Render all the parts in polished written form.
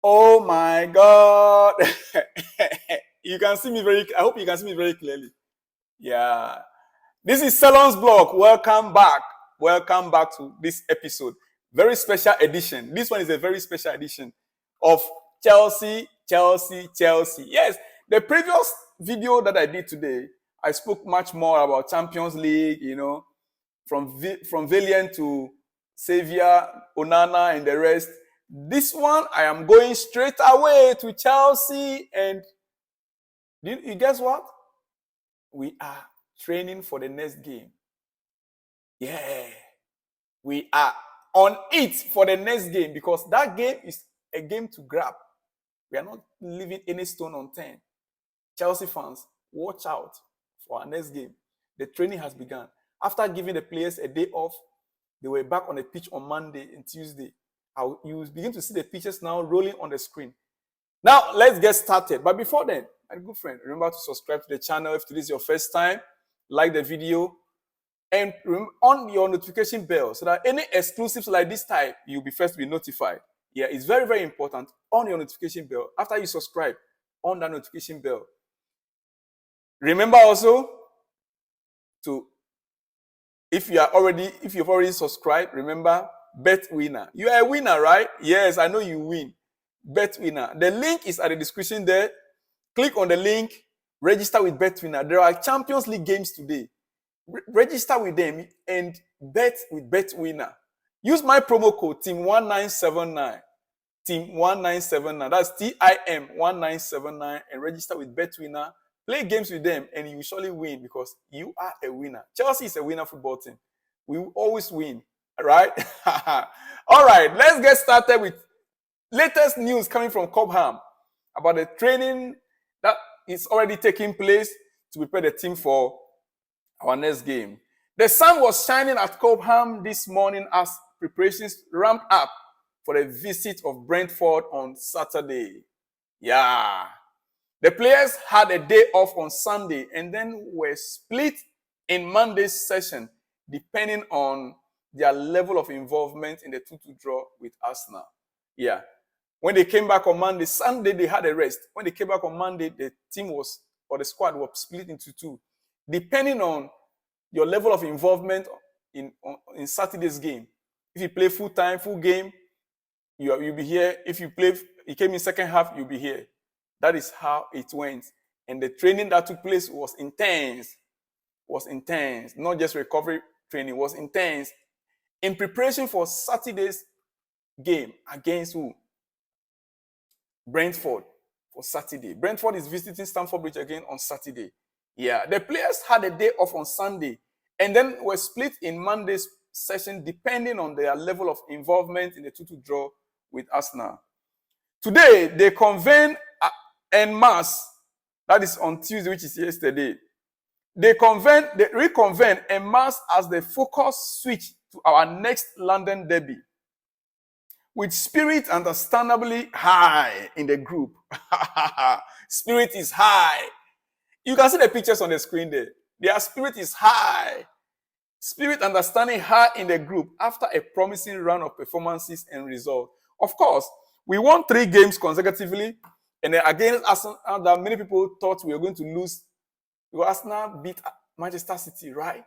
Oh my God. You can see me I hope you can see me very clearly. Yeah. This is Salon's blog. Welcome back. Welcome back to this episode. Very special edition. This one is a very special edition of Chelsea. Yes. The previous video that I did today, I spoke much more about Champions League, from Valiant to Xavier, Onana, and the rest. This one, I am going straight away to Chelsea. And you guess what? We are training for the next game. Yeah. We are on it for the next game because that game is a game to grab. We are not leaving any stone unturned. Chelsea fans, watch out for our next game. The training has begun. After giving the players a day off, they were back on the pitch on Monday and Tuesday. You begin to see the pictures now rolling on the screen. Now, let's get started. But before then, my good friend, remember to subscribe to the channel if today is your first time. Like the video. And on your notification bell so that any exclusives like this type, you'll be first to be notified. Yeah, it's very, very important. On your notification bell, after you subscribe, on that notification bell. Remember also to, if you've already subscribed, remember, bet winner. You are a winner, right? Yes, I know you win. Bet winner. The link is at the description there. Click on the link, register with Bet winner. There are Champions League games today. Register with them and bet with Bet winner. Use my promo code TEAM1979. TEAM1979. That's TIM1979 and register with Bet winner. Play games with them and you will surely win because you are a winner. Chelsea is a winner football team. We will always win. Right? All right, let's get started with latest news coming from Cobham about the training that is already taking place to prepare the team for our next game. The sun was shining at Cobham this morning as preparations ramped up for the visit of Brentford on Saturday. Yeah. The players had a day off on Sunday and then were split in Monday's session depending on their level of involvement in the 2-2 draw with Arsenal. Yeah. When they came back on Monday, Sunday they had a rest. When they came back on Monday, the squad was split into two. Depending on your level of involvement in Saturday's game. If you play full time, full game, you'll be here. If you came in second half, you'll be here. That is how it went. And the training that took place was intense. Not just recovery training, was intense. In preparation for Saturday's game against who? Brentford for Saturday. Brentford is visiting Stamford Bridge again on Saturday. Yeah, the players had a day off on Sunday and then were split in Monday's session depending on their level of involvement in the 2-2 draw with Arsenal. Today, they convened en masse, that is on Tuesday, which is yesterday. They reconvened en masse as the focus switched to our next London derby. With spirit understandably high in the group. Spirit is high. You can see the pictures on the screen there. Their spirit is high. Spirit understanding high in the group after a promising run of performances and results. Of course, we won 3 games consecutively. And then against Arsenal, that many people thought we were going to lose. Arsenal beat Manchester City, right?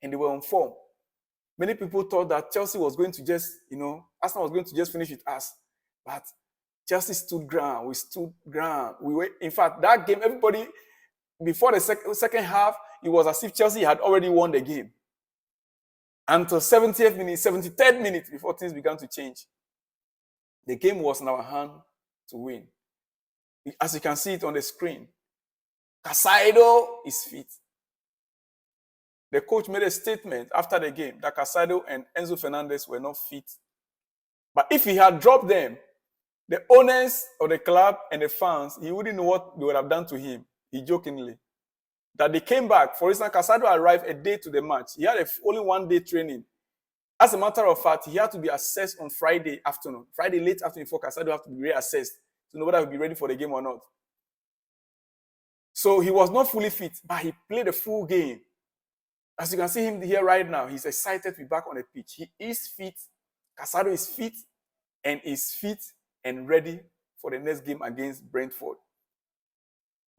And they were on form. Many people thought that Chelsea was going to just, Arsenal was going to just finish with us. But Chelsea stood ground. We stood ground. In fact, that game, everybody, before the second half, it was as if Chelsea had already won the game. Until 70th minute, 73rd minute, before things began to change. The game was in our hand to win. As you can see it on the screen, Caicedo is fit. The coach made a statement after the game that Caicedo and Enzo Fernandez were not fit. But if he had dropped them, the owners of the club and the fans, he wouldn't know what they would have done to him. He jokingly. That they came back. For instance, Caicedo arrived a day to the match. He had only 1 day training. As a matter of fact, he had to be assessed on Friday afternoon. Friday late afternoon before Caicedo had to be reassessed to know whether he would be ready for the game or not. So he was not fully fit, but he played a full game. As you can see him here right now, he's excited to be back on the pitch. He is fit. Caicedo is fit and ready for the next game against Brentford.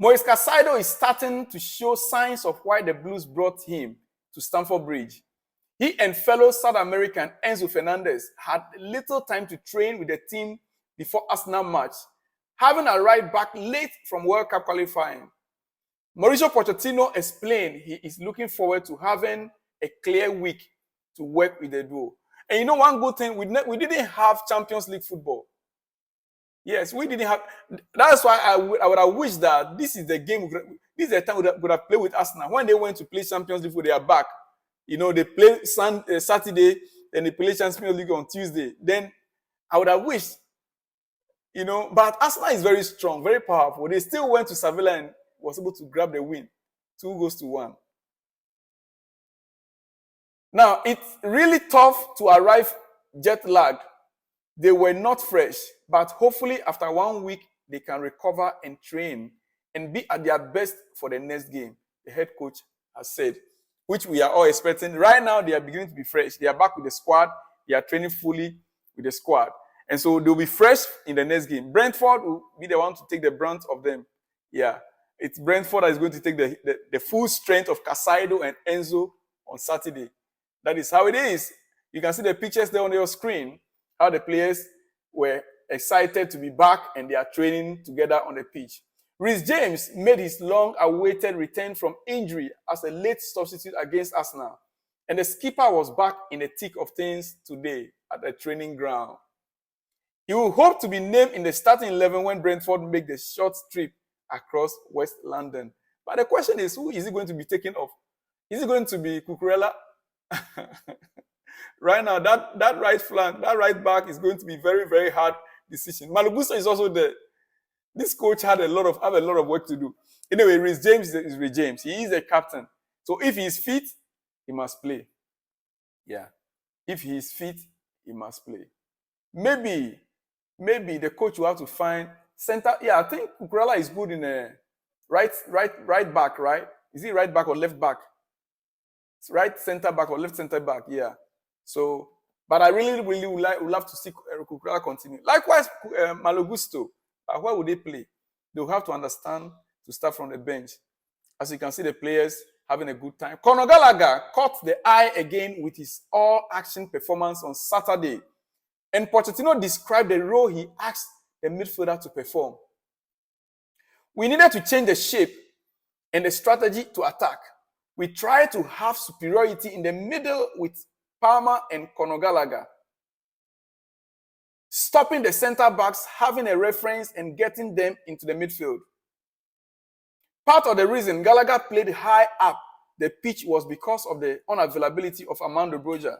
Moises Caicedo is starting to show signs of why the Blues brought him to Stamford Bridge. He and fellow South American Enzo Fernandez had little time to train with the team before Arsenal match, having arrived back late from World Cup qualifying. Mauricio Pochettino explained he is looking forward to having a clear week to work with the duo. And you know one good thing, we didn't have Champions League football. Yes, we didn't have. That's why I would have wished that this is the game. This is the time we would have played with Arsenal. When they went to play Champions League, they are back. You know, they play Saturday, then they play Champions League on Tuesday. Then I would have wished, you know, but Arsenal is very strong, very powerful. They still went to Sevilla and was able to grab the win, 2-1. Now, it's really tough to arrive jet lagged. They were not fresh, but hopefully after 1 week, they can recover and train and be at their best for the next game, the head coach has said, which we are all expecting. Right now, they are beginning to be fresh. They are back with the squad. They are training fully with the squad. And so they'll be fresh in the next game. Brentford will be the one to take the brunt of them. Yeah, it's Brentford that is going to take the full strength of Caicedo and Enzo on Saturday. That is how it is. You can see the pictures there on your screen, how the players were excited to be back and they are training together on the pitch. Reece James made his long-awaited return from injury as a late substitute against Arsenal. And the skipper was back in the thick of things today at the training ground. He will hope to be named in the starting 11 when Brentford make the short trip across West London. But the question is, who is he going to be taking off? Is it going to be Cucurella? Right now, that right flank, that right back is going to be very, very hard decision. Malogusto is also there. This coach have a lot of work to do. Anyway, Reece James is Reece James. He is a captain. So if he is fit, he must play. Yeah. If he is fit, he must play. Maybe the coach will have to find center. Yeah, I think Cucurella is good in a right back, right? Is he right back or left back? It's right center back or left center back, yeah. So, but I really would love to see Cucurella continue. Likewise, Malogusto. Where would they play? They'll have to understand to start from the bench. As you can see, the players having a good time. Conor Gallagher caught the eye again with his all-action performance on Saturday. And Pochettino described the role he asked the midfielder to perform. We needed to change the shape and the strategy to attack. We tried to have superiority in the middle with Palmer and Conor Gallagher, stopping the center-backs, having a reference, and getting them into the midfield. Part of the reason Gallagher played high up the pitch was because of the unavailability of Armando Broja.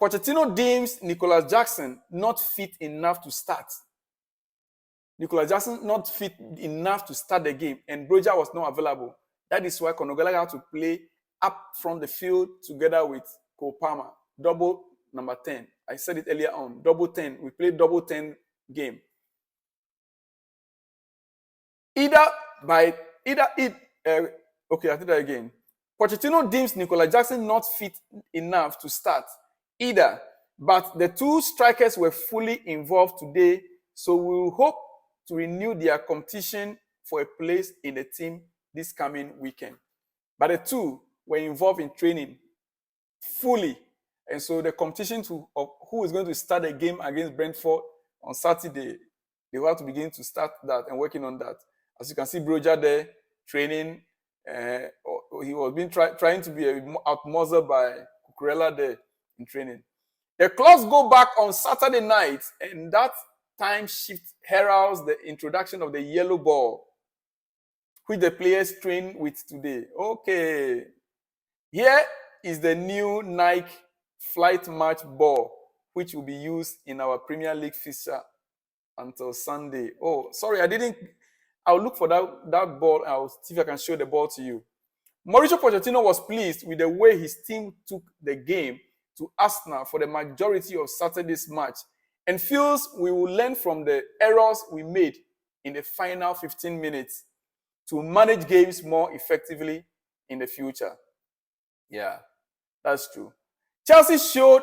Pochettino deems Nicholas Jackson not fit enough to start. Nicholas Jackson not fit enough to start the game, and Broja was not available. That is why Conor Gallagher had to play up from the field together with Cole Palmer, double number 10. I said it earlier on, double 10. We played double 10 game. Okay, I'll do that again. Pochettino deems Nicolas Jackson not fit enough to start either, but the two strikers were fully involved today, so we will hope to renew their competition for a place in the team this coming weekend. But the two were involved in training fully. And so the competition of who is going to start the game against Brentford on Saturday, they will have to begin to start that and working on that. As you can see, Broja there training. He was being trying to be outmuscled by Cucurella there in training. The clocks go back on Saturday night, and that time shift heralds the introduction of the yellow ball, which the players train with today. Okay. Here is the new Nike Flight Match ball, which will be used in our Premier League fixture until Sunday. Oh, sorry, I'll look for that ball and I'll see if I can show the ball to you. Mauricio Pochettino was pleased with the way his team took the game to Arsenal for the majority of Saturday's match and feels we will learn from the errors we made in the final 15 minutes to manage games more effectively in the future. Yeah, that's true. Chelsea showed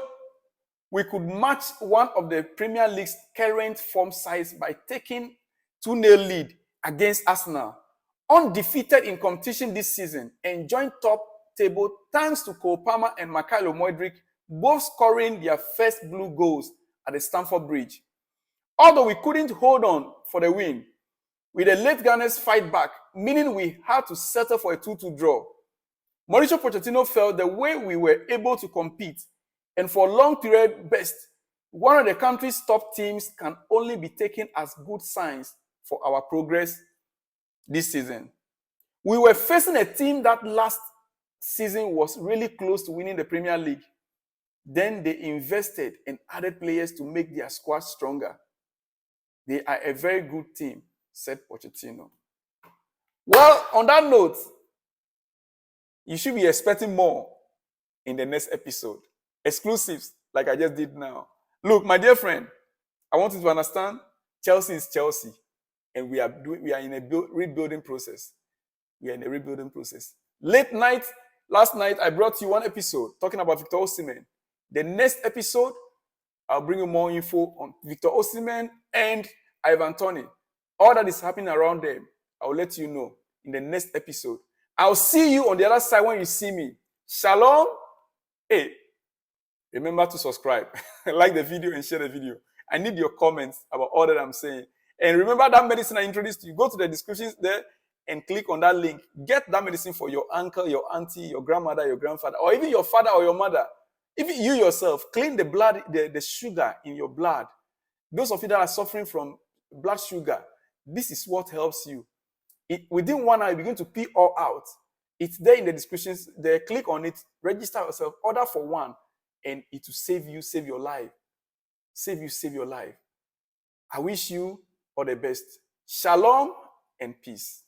we could match one of the Premier League's current form sides by taking 2-0 lead against Arsenal. Undefeated in competition this season and joined top table thanks to Cole Palmer and Mykhailo Mudryk, both scoring their first blue goals at the Stamford Bridge. Although we couldn't hold on for the win, with the late Gunners fight back, meaning we had to settle for a 2-2 draw. Mauricio Pochettino felt the way we were able to compete and for a long period best, one of the country's top teams can only be taken as good signs for our progress this season. We were facing a team that last season was really close to winning the Premier League. Then they invested and added players to make their squad stronger. They are a very good team, said Pochettino. Well, on that note, you should be expecting more in the next episode. Exclusives, like I just did now. Look, my dear friend, I want you to understand, Chelsea is Chelsea. And we are in a rebuilding process. We are in a rebuilding process. Last night, I brought you one episode talking about Victor Osimhen. The next episode, I'll bring you more info on Victor Osimhen and Ivan Toney. All that is happening around them, I'll let you know in the next episode. I'll see you on the other side when you see me. Shalom. Hey, remember to subscribe, like the video and share the video. I need your comments about all that I'm saying. And remember that medicine I introduced you. Go to the descriptions there and click on that link. Get that medicine for your uncle, your auntie, your grandmother, your grandfather, or even your father or your mother. Even you yourself, clean the blood, the sugar in your blood. Those of you that are suffering from blood sugar, this is what helps you. Within 1 hour, you begin to pee all out. It's there in the descriptions. There, click on it, register yourself, order for one, and it will save you, save your life. Save you, save your life. I wish you all the best. Shalom and peace.